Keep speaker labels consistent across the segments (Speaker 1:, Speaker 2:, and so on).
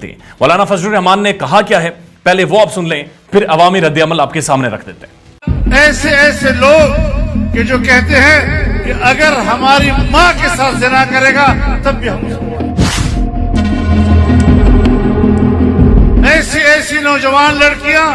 Speaker 1: सकती है। मौलाना फजलुर रहमान ने कहा क्या है, पहले वो आप सुन लें, फिर अवामी रद्द-ए-अमल आपके सामने रख देते हैं।
Speaker 2: ऐसे ऐसे लोग कि जो कहते हैं कि अगर हमारी माँ के साथ जिना करेगा तब भी हम उसको, ऐसी ऐसी नौजवान लड़कियां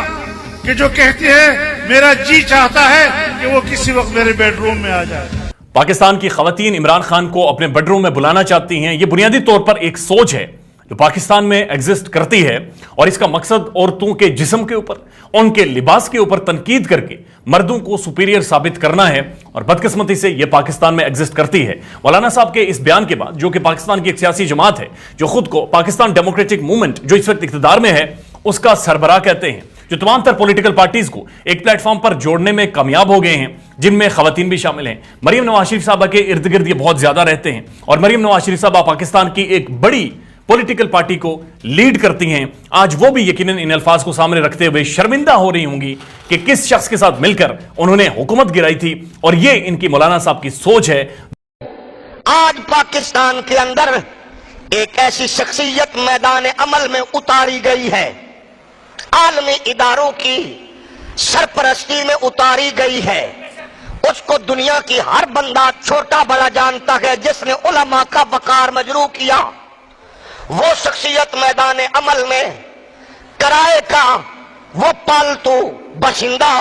Speaker 2: कि जो कहती है मेरा जी चाहता है कि वो किसी वक्त मेरे बेडरूम में आ जाए।
Speaker 1: पाकिस्तान की खवातीन इमरान खान को अपने बेडरूम में बुलाना चाहती हैं। ये बुनियादी तौर पर एक सोच है जो पाकिस्तान में एग्जिस्ट करती है और इसका मकसद औरतों के जिस्म के ऊपर, उनके लिबास के ऊपर तनकीद करके मर्दों को सुपीरियर साबित करना है और बदकिस्मती से यह पाकिस्तान में एग्जिस्ट करती है। मौलाना साहब के इस बयान के बाद, जो कि पाकिस्तान की एक सियासी जमात है जो खुद को पाकिस्तान डेमोक्रेटिक मूवमेंट जो इस वक्त इख्तिदार में है उसका सरबराह कहते हैं, जो तमाम तर पॉलिटिकल पार्टीज को एक प्लेटफॉर्म पर जोड़ने में कामयाब हो गए हैं, जिनमें खवातीन भी शामिल हैं। मरियम नवाज शरीफ साहबा के इर्द गिर्द ये बहुत ज्यादा रहते हैं और मरियम नवाज शरीफ साहबा पाकिस्तान की एक बड़ी पॉलिटिकल पार्टी को लीड करती हैं। आज वो भी यकीनन इन अल्फाज को सामने रखते हुए शर्मिंदा हो रही होंगी कि किस शख्स के साथ मिलकर उन्होंने हुकूमत गिराई थी, और ये इनकी मौलाना साहब की सोच है।
Speaker 3: आज पाकिस्तान के अंदर एक ऐसी शख्सियत मैदान अमल में उतारी गई है, आलमी इदारों की सरपरस्ती में उतारी गई है। उसको दुनिया की हर बंदा छोटा बड़ा जानता है, जिसने उलमा का वकार मजरू किया। वो शख्सियत मैदान अमल में किराए का वो पालतू बशिंदा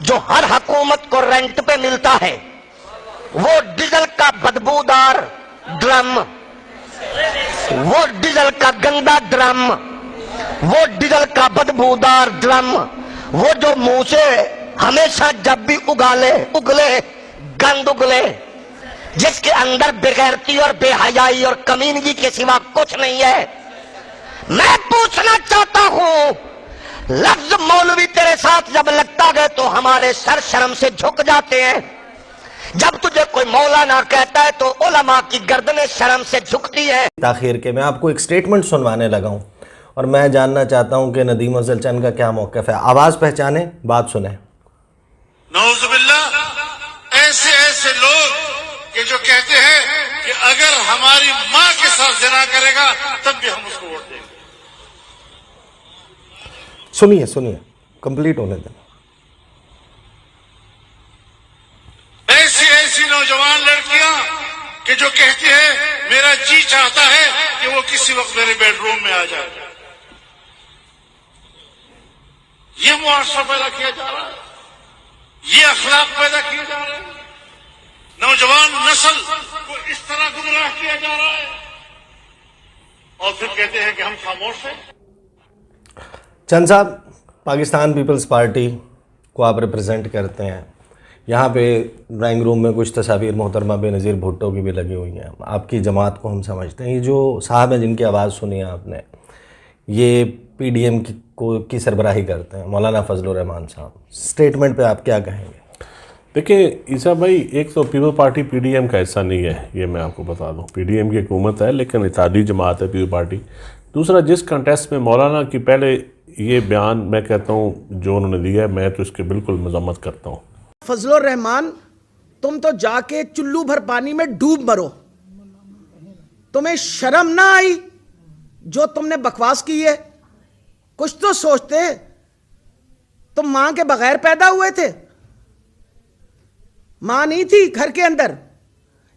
Speaker 3: जो हर हुकूमत को रेंट पे मिलता है, वो डीजल का बदबूदार ड्रम, वो डीजल का गंदा ड्रम, वो डीजल का बदबूदार ड्रम, वो जो मुंह से हमेशा जब भी उगले गंद उगले, जिसके अंदर बेगैरती और बेहयाई और कमीनगी के सिवा कुछ नहीं है। मैं पूछना चाहता हूं, लफ्ज मौलवी तेरे साथ जब लगता है तो हमारे सर शर्म से झुक जाते हैं। जब तुझे कोई मौलाना कहता है तो उलमा की गर्दनें शर्म से झुकती है।
Speaker 4: ताखिर के मैं आपको एक स्टेटमेंट सुनवाने लगा हूं और मैं जानना चाहता हूं कि नदीम अफजल चंद का क्या मौक़िफ़ है। आवाज पहचाने, बात सुने।
Speaker 2: नौजुबिल्लाह, ऐसे ऐसे लोग कि जो कहते हैं कि अगर हमारी माँ के साथ जिना करेगा तब भी हम उसको वोट देंगे।
Speaker 4: सुनिए कंप्लीट होने दें।
Speaker 2: ऐसी ऐसी नौजवान लड़कियां कि जो कहती है मेरा जी चाहता है कि वो किसी वक्त मेरे बेडरूम में आ जाए। ये मुआशरा पैदा किया जा रहा है, ये अखलाक पैदा किए जा रहे हैं, नौजवान नस्ल को इस तरह गुमराह किया जा रहा है और फिर कहते हैं कि हम खामोश हैं।
Speaker 4: चंद साहब, पाकिस्तान पीपल्स पार्टी को आप रिप्रेजेंट करते हैं। यहाँ पे ड्राइंग रूम में कुछ तस्वीर मोहतरमा बेनज़ीर भुट्टो की भी लगी हुई हैं। आपकी जमात को हम समझते हैं। ये जो साहब हैं जिनकी आवाज़ सुनी है आपने, ये पीडीएम की सरबराही करते हैं, मौलाना फजलुर रहमान साहब। स्टेटमेंट पे आप क्या कहेंगे?
Speaker 5: देखिए ईसा भाई, एक तो पीपल पार्टी पीडीएम का हिस्सा नहीं है, ये मैं आपको बता दूं। पीडीएम की हुकूमत है लेकिन इत्तेहादी जमात है पीपल पार्टी। दूसरा, जिस कंटेस्ट में मौलाना की पहले ये बयान मैं कहता हूँ जो उन्होंने दिया है, मैं तो इसकी बिल्कुल मजम्मत करता हूँ।
Speaker 6: फजलुर रहमान, तुम तो जाके चुल्लू भर पानी में डूब मरो। तुम्हें शर्म ना आई जो तुमने बकवास की है? कुछ तो सोचते। तुम मां के बगैर पैदा हुए थे? मां नहीं थी घर के अंदर?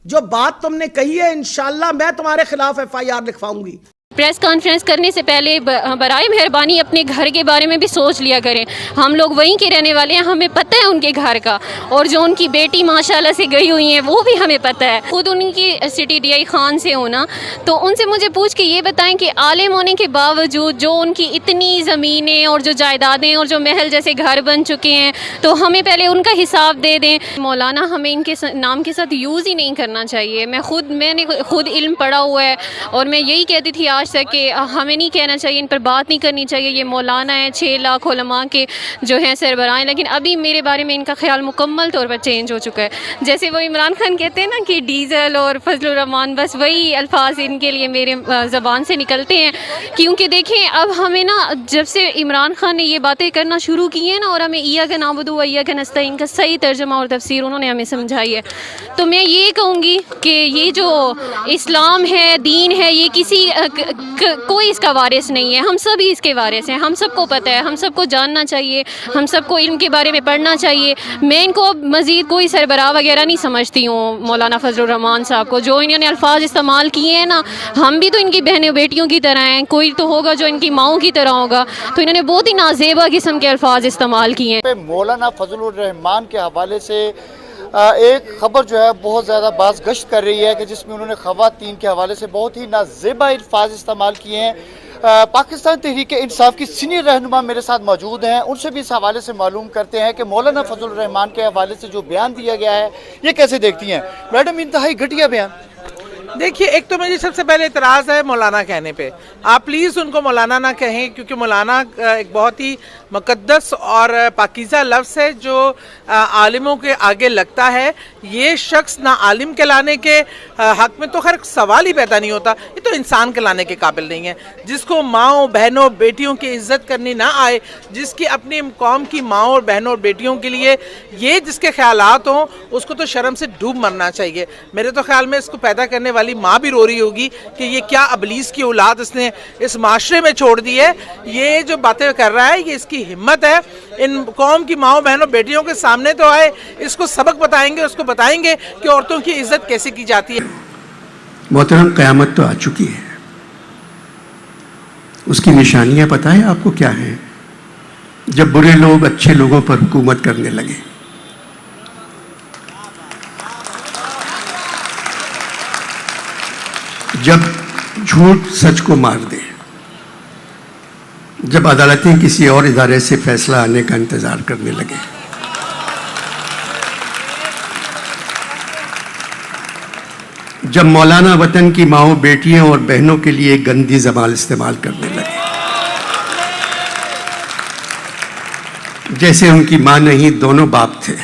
Speaker 6: जो बात तुमने कही है, इंशाल्लाह मैं तुम्हारे खिलाफ एफआईआर लिखवाऊंगी।
Speaker 7: प्रेस कॉन्फ्रेंस करने से पहले बराए मेहरबानी अपने घर के बारे में भी सोच लिया करें। हम लोग वहीं के रहने वाले हैं, हमें पता है उनके घर का, और जो उनकी बेटी माशाल्लाह से गई हुई हैं वो भी हमें पता है। खुद उनकी सिटी डीआई खान से होना, तो उनसे मुझे पूछ के ये बताएं कि आलिम होने के बावजूद जो उनकी इतनी ज़मीनें और जो जायदादें और जो महल जैसे घर बन चुके हैं, तो हमें पहले उनका हिसाब दे दें। मौलाना हमें इनके नाम के साथ यूज़ ही नहीं करना चाहिए। मैंने खुद इल्म पढ़ा हुआ है और मैं यही कहती थी आज तक कि हमें नहीं कहना चाहिए, इन पर बात नहीं करनी चाहिए। ये मौलाना है, 6 लाख उलमा के जो हैं सरबराह हैं, लेकिन अभी मेरे बारे में इनका ख्याल मुकम्मल तौर पर चेंज हो चुका है। जैसे वो इमरान खान कहते हैं ना कि डीजल और फजलुर रहमान, बस वही अल्फाज इनके लिए मेरे ज़बान से निकलते हैं। क्योंकि देखें, अब हमें ना जब से इमरान खान ने ये बातें करना शुरू की हैं ना, और हमें इय्या का नाबुदु व इय्या का नस्तईन का सही तर्जुमा और तफसीर उन्होंने हमें समझाई है, तो मैं ये कहूँगी कि ये जो इस्लाम है, दीन है, ये کوئی اس کا وارث نہیں ہے، ہم سب ہی اس کے وارث ہیں، ہم سب کو پتہ ہے، ہم سب کو جاننا چاہیے، ہم سب کو علم کے بارے میں پڑھنا چاہیے۔ میں ان کو مزید کوئی سربراہ وغیرہ نہیں سمجھتی ہوں مولانا فضل الرحمان صاحب کو، جو انہوں نے الفاظ استعمال کیے ہیں نا، ہم بھی تو ان کی بہنوں بیٹیوں کی طرح ہیں، کوئی تو ہوگا جو ان کی ماؤں کی طرح ہوگا، تو انہوں نے بہت ہی نازیبا قسم کے الفاظ استعمال کیے ہیں۔
Speaker 8: مولانا فضل الرحمان کے حوالے سے ایک خبر جو ہے بہت زیادہ باز گشت کر رہی ہے کہ جس میں انہوں نے خواتین کے حوالے سے بہت ہی نازیبا الفاظ استعمال کیے ہیں۔ پاکستان تحریک انصاف کی سینئر رہنما میرے ساتھ موجود ہیں، ان سے بھی اس حوالے سے معلوم کرتے ہیں کہ مولانا فضل الرحمان کے حوالے سے جو بیان دیا گیا ہے یہ کیسے دیکھتی ہیں؟ میڈم انتہائی گھٹیا بیان۔
Speaker 9: دیکھیے، ایک تو مجھے سب سے پہلے اعتراض ہے مولانا کہنے پہ، آپ پلیز ان کو مولانا نہ کہیں، کیونکہ مولانا ایک بہت ہی مقدس اور پاکیزہ لفظ ہے جو عالموں کے آگے لگتا ہے۔ یہ شخص نہ عالم کہلانے کے حق میں تو خیر سوال ہی پیدا نہیں ہوتا، یہ تو انسان کہلانے کے قابل نہیں ہے۔ جس کو ماؤں بہنوں بیٹیوں کی عزت کرنی نہ آئے، جس کی اپنی قوم کی ماؤں اور بہنوں اور بیٹیوں کے لیے یہ جس کے خیالات ہوں، اس کو تو شرم سے ڈوب مرنا چاہیے۔ میرے تو خیال میں اس کو پیدا کرنے والی ماں بھی رو رہی ہوگی کہ یہ کیا ابلیس کی اولاد اس نے اس معاشرے میں چھوڑ دی ہے۔ یہ جو باتیں کر رہا ہے یہ اس کی ہمت ہے، ان قوم کی ماؤں بہنوں بیٹیوں کے سامنے تو آئے، اس کو سبق بتائیں گے، اس کو بتائیں گے کہ عورتوں کی عزت کیسے کی جاتی ہے۔
Speaker 10: محترم، قیامت تو آ چکی ہے، اس کی نشانیاں پتہ ہے آپ کو کیا ہیں؟ جب برے لوگ اچھے لوگوں پر حکومت کرنے لگے، جب جھوٹ سچ کو مار دے، جب عدالتیں کسی اور ادارے سے فیصلہ آنے کا انتظار کرنے لگے، جب مولانا وطن کی ماؤں بیٹیوں اور بہنوں کے لیے گندی زبان استعمال کرنے لگے، جیسے ان کی ماں نہیں دونوں باپ تھے۔